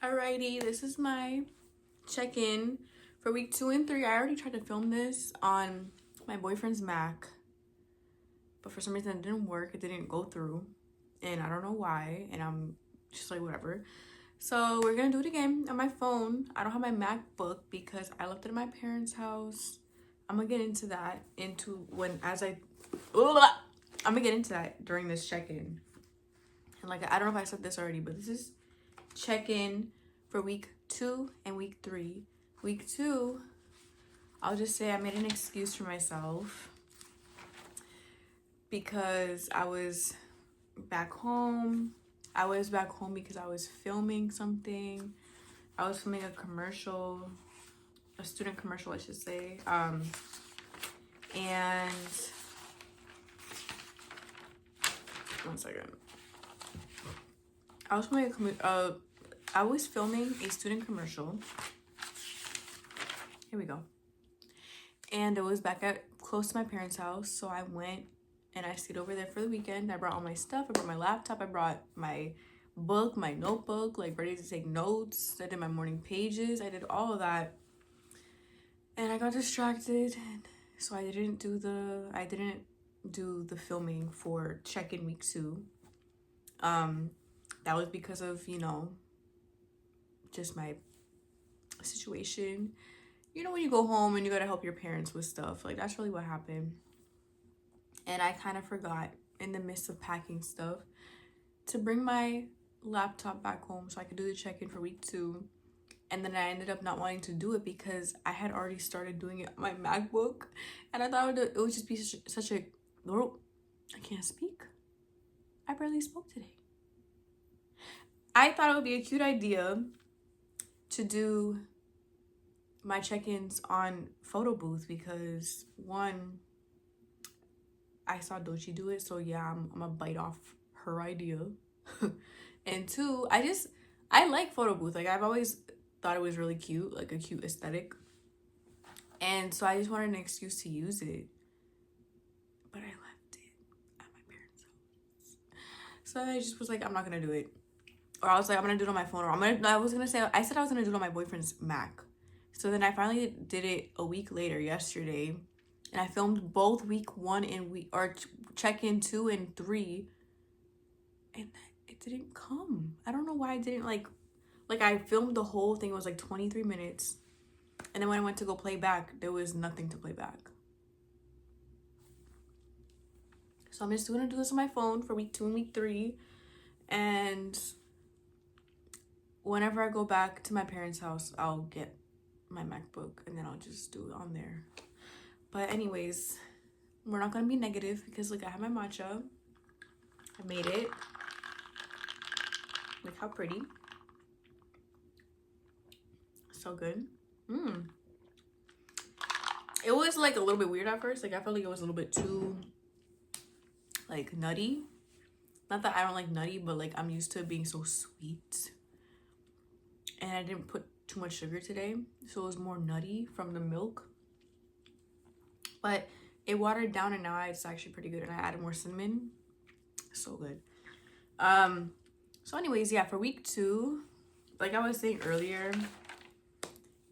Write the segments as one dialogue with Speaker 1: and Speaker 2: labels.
Speaker 1: Alrighty, this is my check-in for week 2 and 3. I already tried to film this on my boyfriend's Mac, but for some reason it didn't work. It didn't go through, and I don't know why, and I'm just like, whatever. So we're gonna do it again on my phone. I don't have my MacBook because I left it at my parents' house. I'm gonna get into that I'm gonna get into that during this check-in. And like, I don't know if I said this already, but this is check-in for week 2 and week 3. Week 2, I'll just say I made an excuse for myself because I was back home. I was back home because I was filming something. I was filming a commercial, a student commercial, I should say. And one second. I was filming a student commercial. Here we go. And it was back at close to my parents' house, so I went and I stayed over there for the weekend. I brought all my stuff. I brought my laptop. I brought my book, my notebook, like ready to take notes. I did my morning pages. I did all of that, and I got distracted, and so I didn't do the filming for check-in week 2. That was because of just my situation. When you go home and you gotta help your parents with stuff, like that's really what happened. And I kind of forgot in the midst of packing stuff to bring my laptop back home so I could do the check-in for week 2. And then I ended up not wanting to do it because I had already started doing it on my MacBook, and I thought it would just be such a I can't speak. I barely spoke today. I thought it would be a cute idea to do my check-ins on photo booth because one, I saw Dochi do it, so yeah, I'm gonna bite off her idea. And two, I like photo booth. Like, I've always thought it was really cute, like a cute aesthetic, and so I just wanted an excuse to use it, but I left it at my parents' house, so I just was like, I'm not gonna do it. Or I was like, I'm gonna do it on my phone, or I said I was gonna do it on my boyfriend's Mac. So then I finally did it a week later, yesterday, and I filmed both week 1 and check-in 2 and 3, and it didn't come. I don't know why I didn't like I filmed the whole thing. It was like 23 minutes, and then when I went to go play back, there was nothing to play back. So I'm just gonna do this on my phone for week 2 and week 3, and whenever I go back to my parents' house, I'll get my MacBook and then I'll just do it on there. But anyways, we're not gonna be negative because like I have my matcha. I made it. Look how pretty. So good. It was like a little bit weird at first. Like I felt like it was a little bit too like nutty. Not that I don't like nutty, but like I'm used to it being so sweet. And I didn't put too much sugar today, so it was more nutty from the milk. But it watered down, and now it's actually pretty good. And I added more cinnamon. So good. So anyways, yeah, for week 2, like I was saying earlier,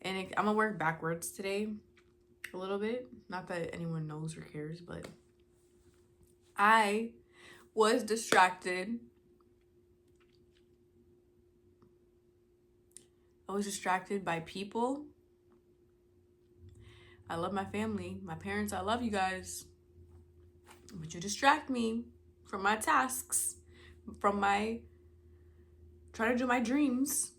Speaker 1: and I'm gonna work backwards today a little bit. Not that anyone knows or cares, but I was distracted. I was distracted by people. I love my family, my parents. I love you guys, but you distract me from my tasks, from my trying to do my dreams,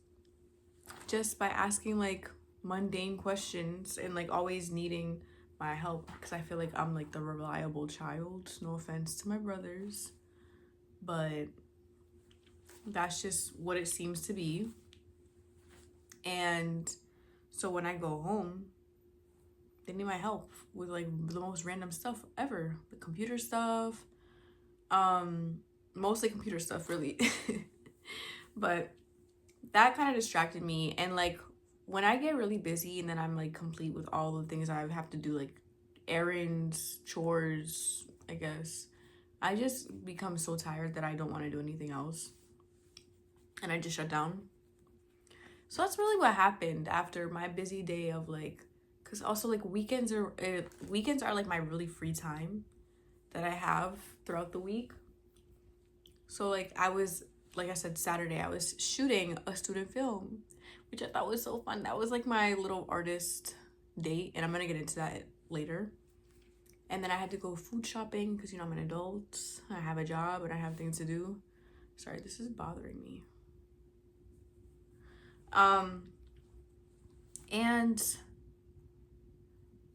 Speaker 1: just by asking like mundane questions and like always needing my help, because I feel like I'm like the reliable child. No offense to my brothers, but that's just what it seems to be. And so when I go home, they need my help with like the most random stuff ever. The computer stuff, mostly computer stuff really. But that kind of distracted me. And like when I get really busy and then I'm like complete with all the things I have to do, like errands, chores, I guess, I just become so tired that I don't want to do anything else, and I just shut down. So that's really what happened after my busy day of like, because also like weekends are like my really free time that I have throughout the week. So like like I said, Saturday I was shooting a student film, which I thought was so fun. That was like my little artist date, and I'm gonna get into that later. And then I had to go food shopping because, you know, I'm an adult. I have a job and I have things to do. Sorry, this is bothering me. And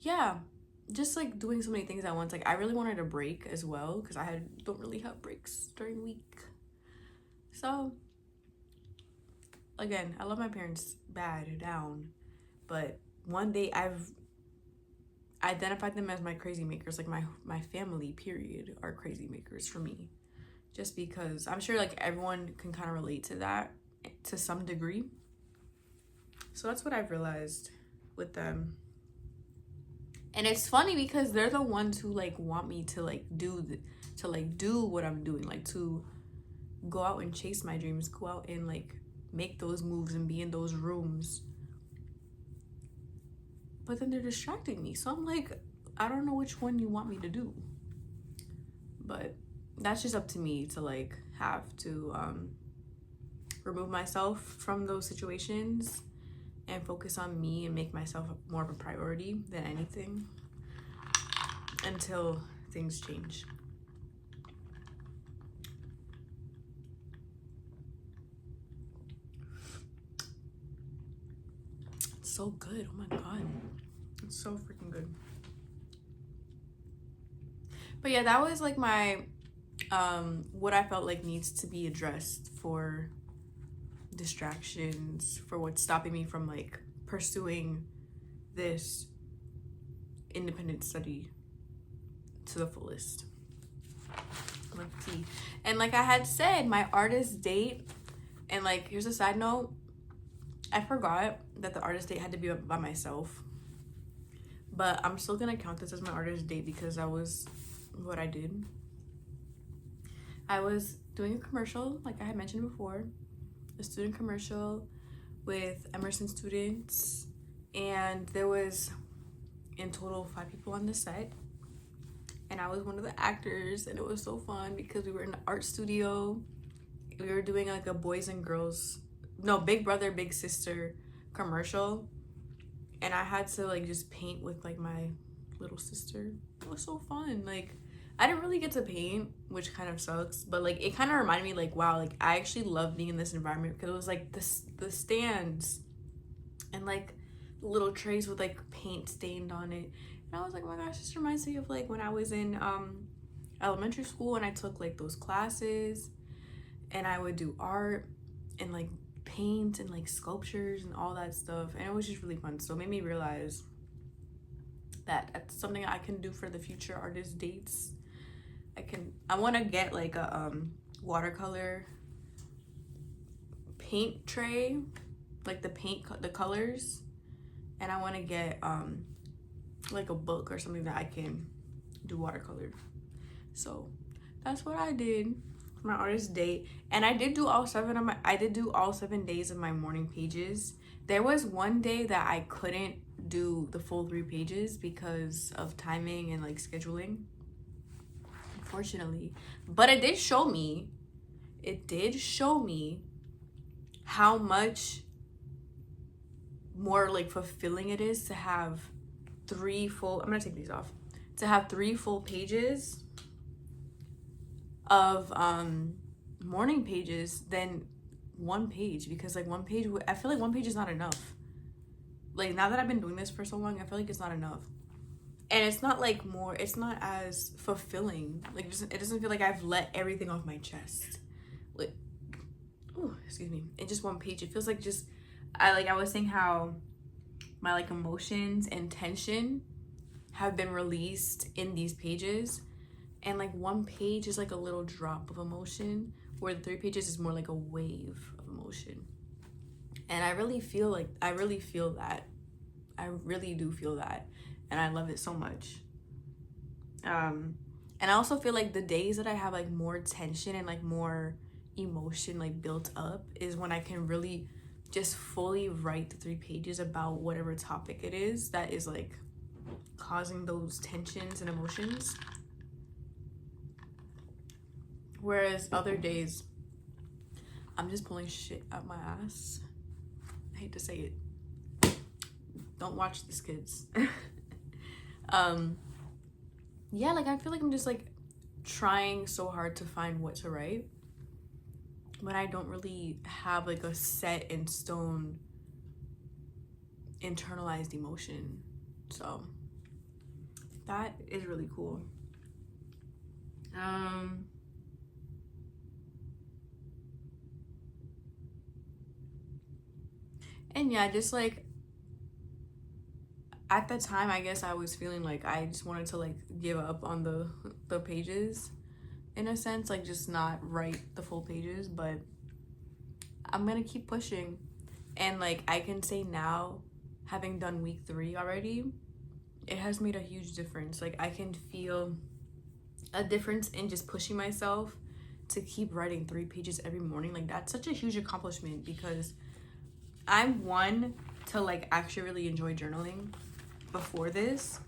Speaker 1: yeah, just like doing so many things at once. Like I really wanted a break as well because don't really have breaks during the week. So again, I love my parents bad down, but one day I've identified them as my crazy makers. Like my family period are crazy makers for me, just because I'm sure like everyone can kind of relate to that to some degree. So that's what I've realized with them. And it's funny because they're the ones who like want me to like do what I'm doing, like to go out and chase my dreams, go out and like make those moves and be in those rooms. But then they're distracting me. So I'm like, I don't know which one you want me to do. But that's just up to me to like have to remove myself from those situations and focus on me and make myself more of a priority than anything until things change. It's so good. Oh my god. It's so freaking good. But yeah, that was like my what I felt like needs to be addressed for distractions, for what's stopping me from like pursuing this independent study to the fullest. Let's see. And like I had said, my artist date, and like here's a side note, I forgot that the artist date had to be by myself, but I'm still gonna count this as my artist date because that was what I did. I was doing a commercial, like I had mentioned before, a student commercial with Emerson students, and there was in total 5 people on the set, and I was one of the actors, and it was so fun because we were in the art studio. We were doing like a Big Brother Big Sister commercial, and I had to like just paint with like my little sister. It was so fun. Like I didn't really get to paint, which kind of sucks, but like it kind of reminded me like, wow, like I actually love being in this environment because it was like the stands and like little trays with like paint stained on it, and I was like, oh my gosh, this reminds me of like when I was in elementary school and I took like those classes and I would do art and like paint and like sculptures and all that stuff, and it was just really fun. So it made me realize that that's something I can do for the future artist dates. I want to get like a watercolor paint tray, like the colors, and I want to get like a book or something that I can do watercolor. So that's what I did for my artist date, and I did do all 7 days of my morning pages. There was one day that I couldn't do the full 3 pages because of timing and like scheduling, unfortunately, but it did show me how much more like fulfilling it is to have 3 full, I'm gonna take these off, to have 3 full pages of morning pages than 1 page, because like 1 page, I feel like 1 page is not enough. Like now that I've been doing this for so long, I feel like it's not enough, and it's not as fulfilling. Like it doesn't feel like I've let everything off my chest. Like, oh, excuse me. In just 1 page, it feels like just I was saying how my like emotions and tension have been released in these pages, and like 1 page is like a little drop of emotion, where the 3 pages is more like a wave of emotion. And I really feel that. I really do feel that, and I love it so much. And I also feel like the days that I have like more tension and like more emotion like built up is when I can really just fully write the 3 pages about whatever topic it is that is like causing those tensions and emotions. Whereas other days, I'm just pulling shit out my ass. I hate to say it. Don't watch this, kids. Yeah, like I feel like I'm just like trying so hard to find what to write, but I don't really have like a set in stone internalized emotion. So that is really cool. And yeah, just like at the time, I guess I was feeling like I just wanted to like give up on the pages in a sense, like just not write the full pages, but I'm gonna keep pushing. And like I can say now, having done week 3 already, it has made a huge difference. Like I can feel a difference in just pushing myself to keep writing 3 pages every morning. Like that's such a huge accomplishment, because I'm one to like actually really enjoy journaling before this,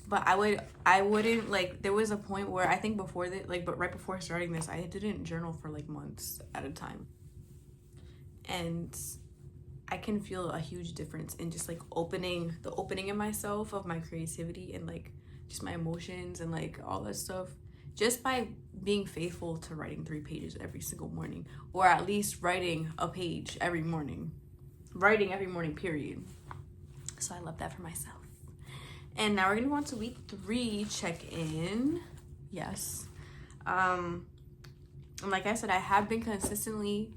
Speaker 1: but I wouldn't like, there was a point where I think before that, like, but right before starting this, I didn't journal for like months at a time. And I can feel a huge difference in just like opening in myself of my creativity and like just my emotions and like all that stuff, just by being faithful to writing 3 pages every single morning, or at least writing a page every morning, period. So I love that for myself. And now we're gonna go on to week 3 check-in. Yes. And like I said, I have been consistently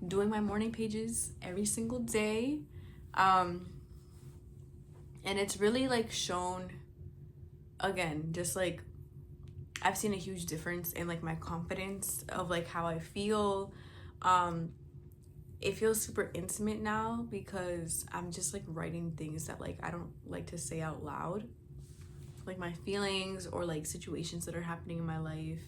Speaker 1: doing my morning pages every single day. And it's really like shown, again, just like I've seen a huge difference in like my confidence of like how I feel. It feels super intimate now because I'm just like writing things that like I don't like to say out loud, like my feelings or like situations that are happening in my life,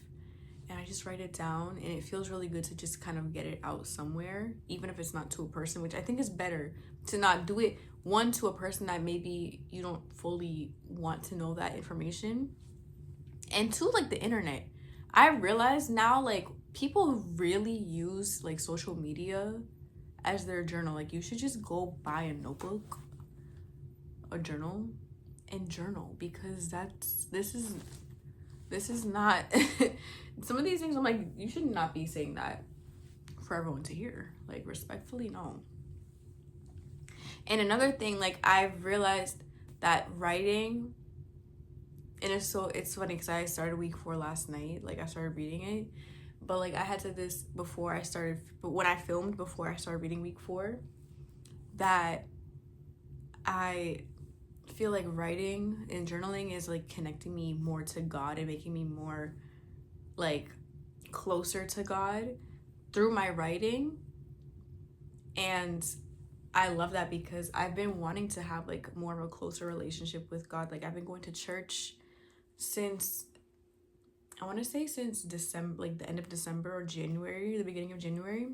Speaker 1: and I just write it down, and it feels really good to just kind of get it out somewhere, even if it's not to a person, which I think is better to not do it, one, to a person that maybe you don't fully want to know that information, and two, like the internet. I realize now like people really use like social media as their journal. Like you should just go buy a notebook, a journal, and journal, because this is not some of these things I'm like, you should not be saying that for everyone to hear, like respectfully, no. And another thing, like I've realized that writing, and it's funny because I started week 4 last night, like I started reading it, but like I had said this before I started, but when I filmed before I started reading week 4, that I feel like writing and journaling is like connecting me more to God and making me more like closer to God through my writing. And I love that because I've been wanting to have like more of a closer relationship with God. Like I've been going to church since, I want to say since December, like the end of December or January, the beginning of January.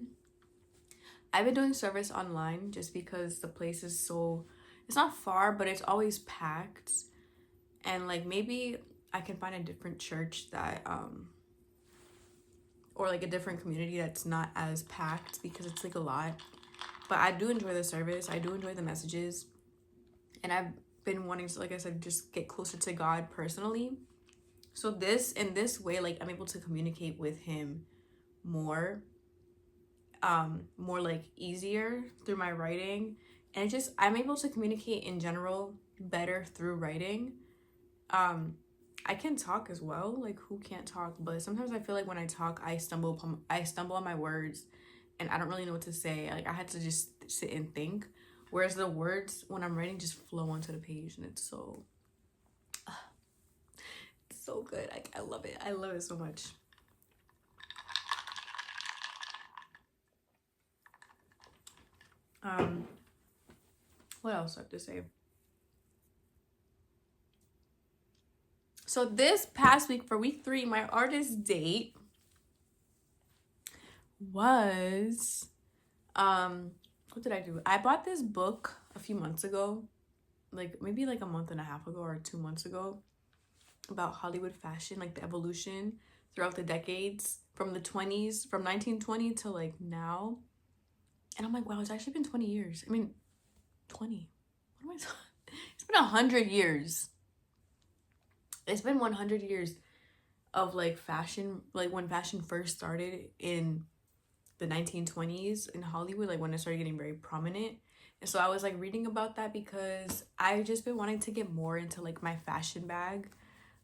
Speaker 1: I've been doing service online just because the place is so, it's not far, but it's always packed. And like maybe I can find a different church that or like a different community that's not as packed, because it's like a lot. But I do enjoy the service, I do enjoy the messages, and I've been wanting to, like I said, just get closer to God personally. So in this way, like I'm able to communicate with him more like easier through my writing. And it just, I'm able to communicate in general better through writing. I can talk as well, like who can't talk, but sometimes I feel like when I talk, I stumble on my words and I don't really know what to say. Like I had to just sit and think, whereas the words when I'm writing just flow onto the page, and it's so good. I love it. I love it so much. What else do I have to say? So this past week, for week 3, my artist date was what did I do? I bought this book a few months ago, like maybe like a month and a half ago or 2 months ago, about Hollywood fashion, like the evolution throughout the decades from the 20s, from 1920 to like now. And I'm like, wow, it's actually been 20 years. I mean, 20. What am I talking? It's been 100 years. It's been 100 years of like fashion, like when fashion first started in the 1920s in Hollywood, like when it started getting very prominent. And so I was like reading about that because I've just been wanting to get more into like my fashion bag.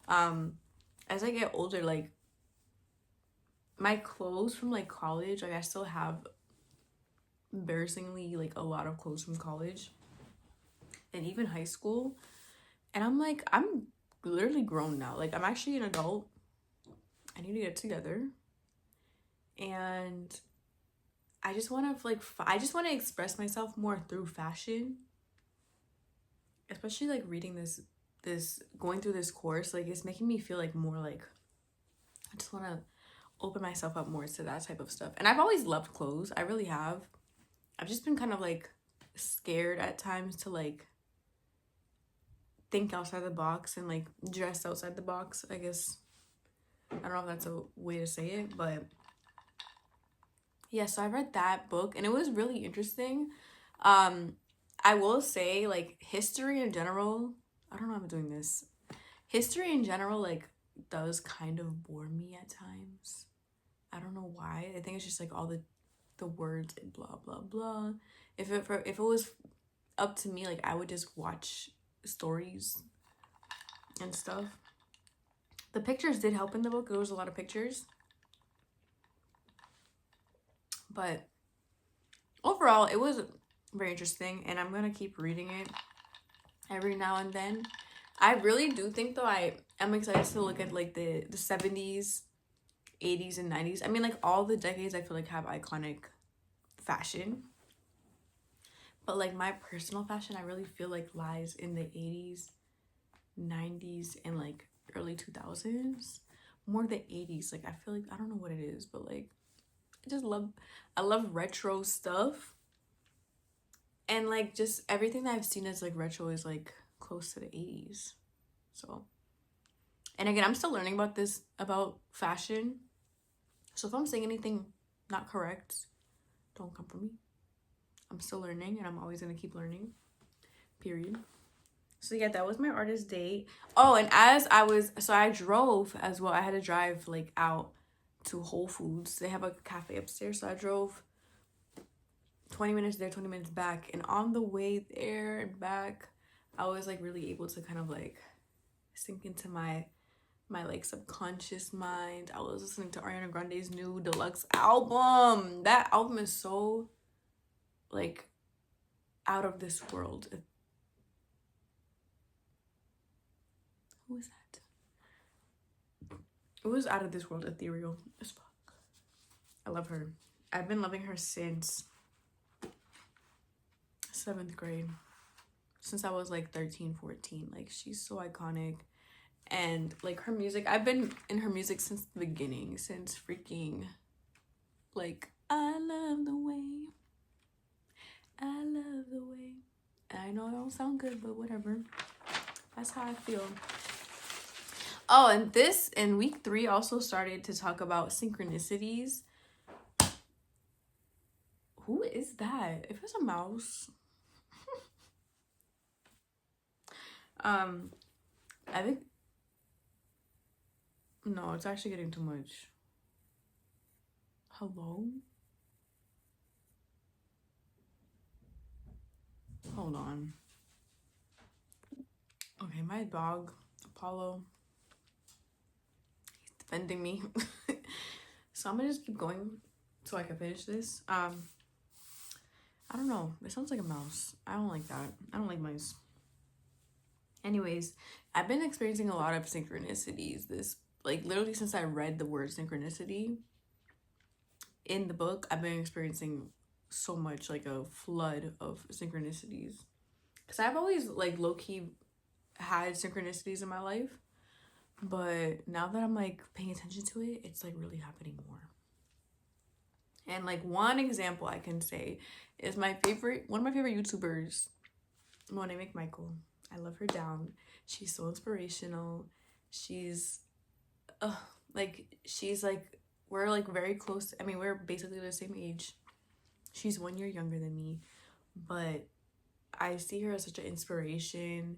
Speaker 1: As I get older, like my clothes from like college, like I still have embarrassingly like a lot of clothes from college and even high school. And I'm like, I'm literally grown now. Like I'm actually an adult. I need to get together. And I just want to like I just want to express myself more through fashion. Especially like reading this going through this course, like it's making me feel like more like I just want to open myself up more to that type of stuff. And I've always loved clothes. I really have. I've just been kind of like scared at times to like think outside the box and like dress outside the box, I guess. I don't know if that's a way to say it, but yeah, so I read that book and it was really interesting. I will say like history in general, I don't know how I'm doing this. History in general like does kind of bore me at times. I don't know why. I think it's just like all the words and blah blah blah. If it was up to me, like I would just watch stories and stuff. The pictures did help in the book. There was a lot of pictures. But overall, it was very interesting, and I'm going to keep reading it every now and then. I really do think, though, I am excited to look at, like, the 70s, 80s, and 90s. I mean, like, all the decades I feel like have iconic fashion. But, like, my personal fashion, I really feel like lies in the 80s, 90s, and, like, early 2000s. More the 80s. Like, I feel like, I don't know what it is, but, like, I love retro stuff. And, like, just everything that I've seen as, like, retro is, like, close to the 80s. So, and again, I'm still learning about fashion. So if I'm saying anything not correct, don't come for me. I'm still learning, and I'm always going to keep learning. Period. So yeah, that was my artist date. Oh, and I drove as well. I had to drive, like, out to Whole Foods. They have a cafe upstairs, so I drove 20 minutes there, 20 minutes back. And on the way there and back, I was, like, really able to kind of, like, sink into my like, subconscious mind. I was listening to Ariana Grande's new deluxe album. That album is so, like, out of this world. Who is that? It was out of this world, ethereal as fuck. I love her. I've been loving her since 7th grade. Since I was like 13, 14. Like, she's so iconic. And like her music, I've been in her music since the beginning. Since freaking, like, I love the way. I love the way. And I know it don't sound good, but whatever. That's how I feel. Oh, and in week 3 also started to talk about synchronicities. Who is that? If it's a mouse. I think, no, it's actually getting too much. Hello? Hold on. Okay, my dog, Apollo, he's defending me. So I'm gonna just keep going so I can finish this. I don't know. It sounds like a mouse. I don't like that. I don't like mice. Anyways, I've been experiencing a lot of synchronicities like, literally since I read the word synchronicity in the book. I've been experiencing so much, like, a flood of synchronicities. Because I've always, like, low-key had synchronicities in my life. But now that I'm, like, paying attention to it, it's, like, really happening more. And like one example I can say is one of my favorite YouTubers, Monet McMichael. I love her down. She's so inspirational. She's uh, she's like, we're like very close. I mean, we're basically the same age. She's 1 year younger than me, but I see her as such an inspiration.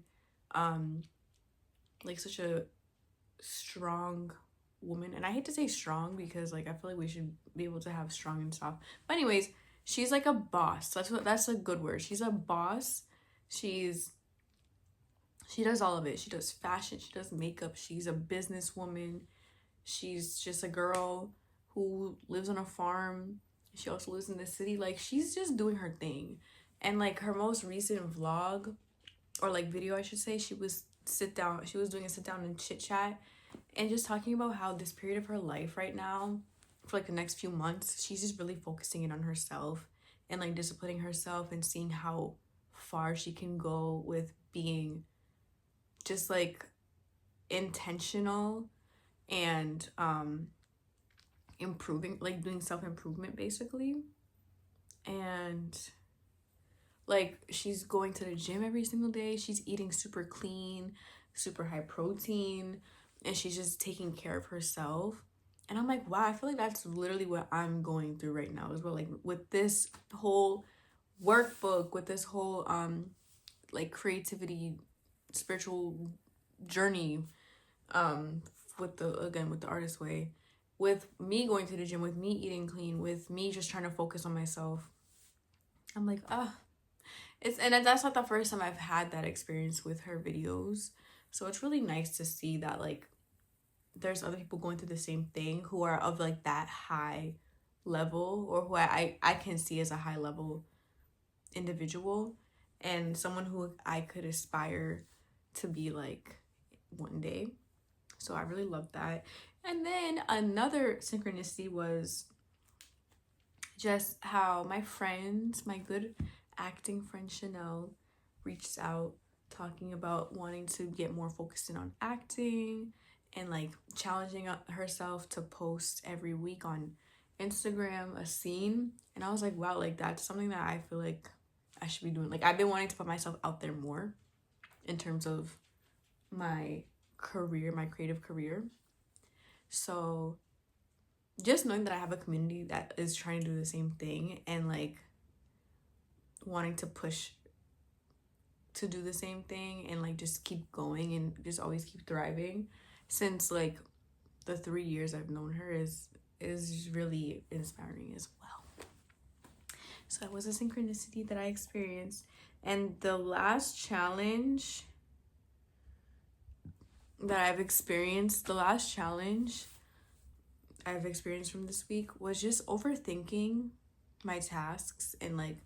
Speaker 1: Like such a strong woman. And I hate to say strong because like I feel like we should be able to have strong and soft. But anyways, she's like a boss. That's a good word. She's a boss. She does all of it. She does fashion, she does makeup, she's a businesswoman. She's just a girl who lives on a farm. She also lives in the city. Like she's just doing her thing. And like her most recent vlog, or like video I should say, she was doing a sit down and chit chat and just talking about how this period of her life right now, for like the next few months, she's just really focusing in on herself and like disciplining herself and seeing how far she can go with being just like intentional and improving, like doing self-improvement basically. And like she's going to the gym every single day, she's eating super clean, super high protein, and she's just taking care of herself. And I'm like, wow, I feel like that's literally what I'm going through right now as well, like with this whole workbook, with this whole like creativity spiritual journey, with the artist way, with me going to the gym, with me eating clean, with me just trying to focus on myself. I'm like, and that's not the first time I've had that experience with her videos. So it's really nice to see that like there's other people going through the same thing who are of like that high level, or who I can see as a high level individual, and someone who I could aspire to be like one day. So I really love that. And then another synchronicity was just how my good acting friend Chanel, reached out talking about wanting to get more focused in on acting and like challenging herself to post every week on Instagram a scene. And I was like, wow, like that's something that I feel like I should be doing. Like I've been wanting to put myself out there more in terms of my career, my creative career. So just knowing that I have a community that is trying to do the same thing and like wanting to push to do the same thing and like just keep going and just always keep thriving, since like the 3 years I've known her, is really inspiring as well. So that was a synchronicity that I experienced. And the last challenge I've experienced from this week was just overthinking my tasks and like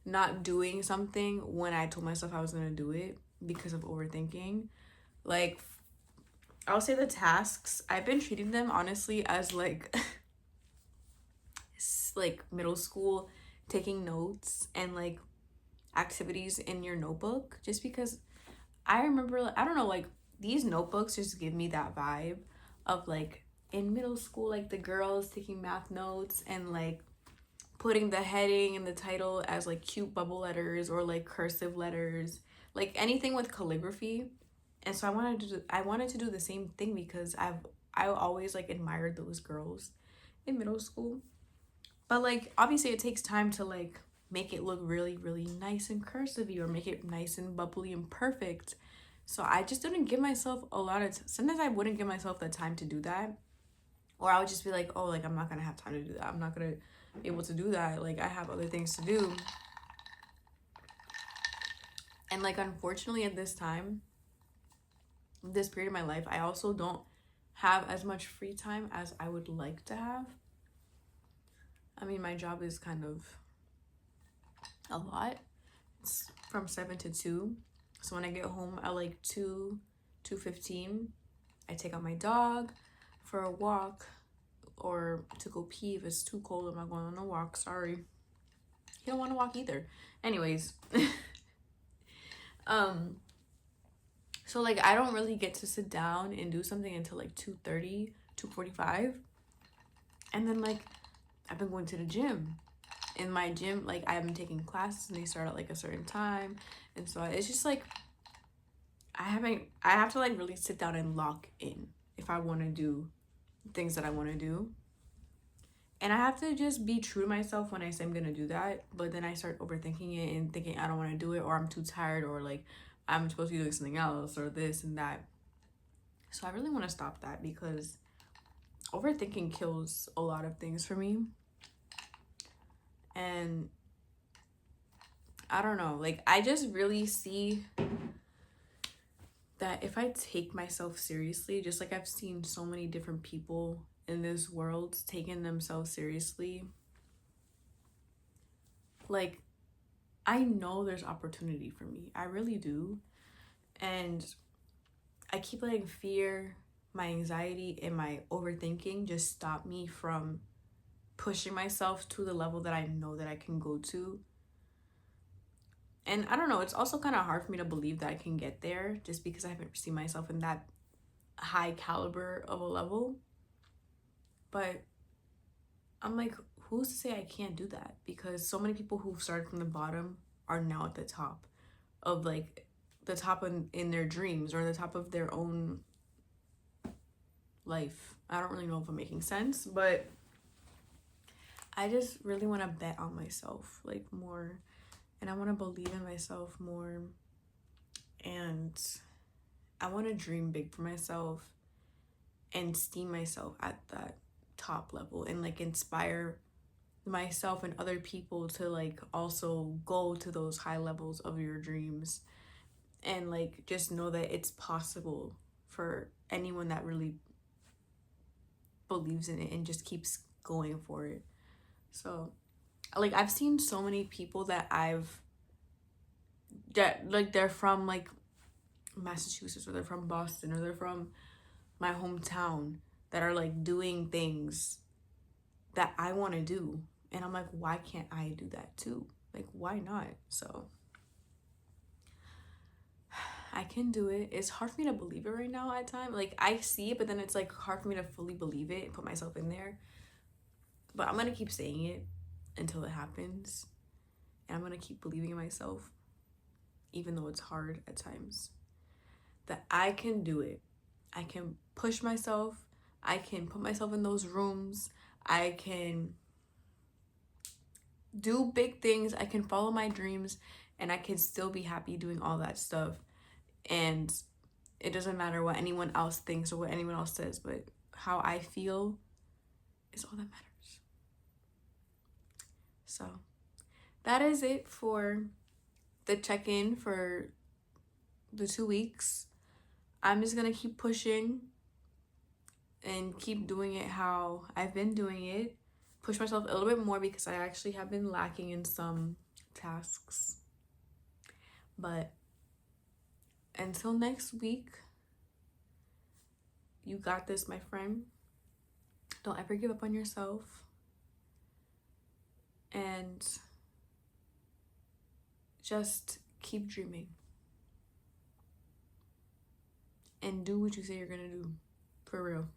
Speaker 1: not doing something when I told myself I was gonna do it because of overthinking. Like, I'll say the tasks, I've been treating them honestly as like like middle school taking notes and like activities in your notebook, just because I remember, I don't know, like these notebooks just give me that vibe of like in middle school, like the girls taking math notes and like putting the heading and the title as like cute bubble letters or like cursive letters, like anything with calligraphy. And so I wanted to do the same thing because I always like admired those girls in middle school. But like obviously it takes time to like make it look really, really nice and cursive, or make it nice and bubbly and perfect. So I just didn't give myself a lot of sometimes I wouldn't give myself the time to do that. Or I would just be like, oh, like I'm not gonna have time to do that. I'm not gonna be able to do that. Like I have other things to do. And like unfortunately at this time, this period of my life, I also don't have as much free time as I would like to have. I mean, my job is kind of a lot. It's from 7 to 2. So when I get home at like 2:15, I take out my dog for a walk or to go pee if it's too cold. I'm not going on a walk, sorry. You don't want to walk either. Anyways. So like I don't really get to sit down and do something until like 2:30, 2:45. And then like I've been going to the gym. In my gym, like, I've been taking classes and they start at like a certain time. And so it's just like, I have to like really sit down and lock in if I want to do things that I want to do. And I have to just be true to myself when I say I'm gonna do that, but then I start overthinking it and thinking I don't want to do it, or I'm too tired, or like I'm supposed to be doing something else, or this and that. So I really want to stop that, because overthinking kills a lot of things for me. And I don't know, like, I just really see that if I take myself seriously, just like I've seen so many different people in this world taking themselves seriously, like, I know there's opportunity for me. I really do. And I keep letting fear, my anxiety, and my overthinking just stop me from pushing myself to the level that I know that I can go to. And I don't know, it's also kind of hard for me to believe that I can get there just because I haven't seen myself in that high caliber of a level. But I'm like, who's to say I can't do that? Because so many people who started from the bottom are now at the top of, like, the top in their dreams, or the top of their own life. I don't really know if I'm making sense, but I just really want to bet on myself, like, more. And I want to believe in myself more. And I want to dream big for myself and see myself at that top level, and like inspire myself and other people to like also go to those high levels of your dreams, and like just know that it's possible for anyone that really believes in it and just keeps going for it. So like, I've seen so many people that like they're from like Massachusetts, or they're from Boston, or they're from my hometown, that are like doing things that I want to do. And I'm like, why can't I do that too? Like, why not? So I can do it. It's hard for me to believe it right now at times. Like, I see it, but then it's like hard for me to fully believe it and put myself in there. But I'm gonna keep saying it until it happens. And I'm gonna keep believing in myself, even though it's hard at times. That I can do it. I can push myself. I can put myself in those rooms. I can do big things. I can follow my dreams, and I can still be happy doing all that stuff. And it doesn't matter what anyone else thinks or what anyone else says, but how I feel is all that matters. So that is it for the check-in for the 2 weeks. I'm just gonna keep pushing and keep doing it how I've been doing it. Push myself a little bit more, because I actually have been lacking in some tasks. But until next week, you got this, my friend. Don't ever give up on yourself. And just keep dreaming. And do what you say you're gonna do. For real.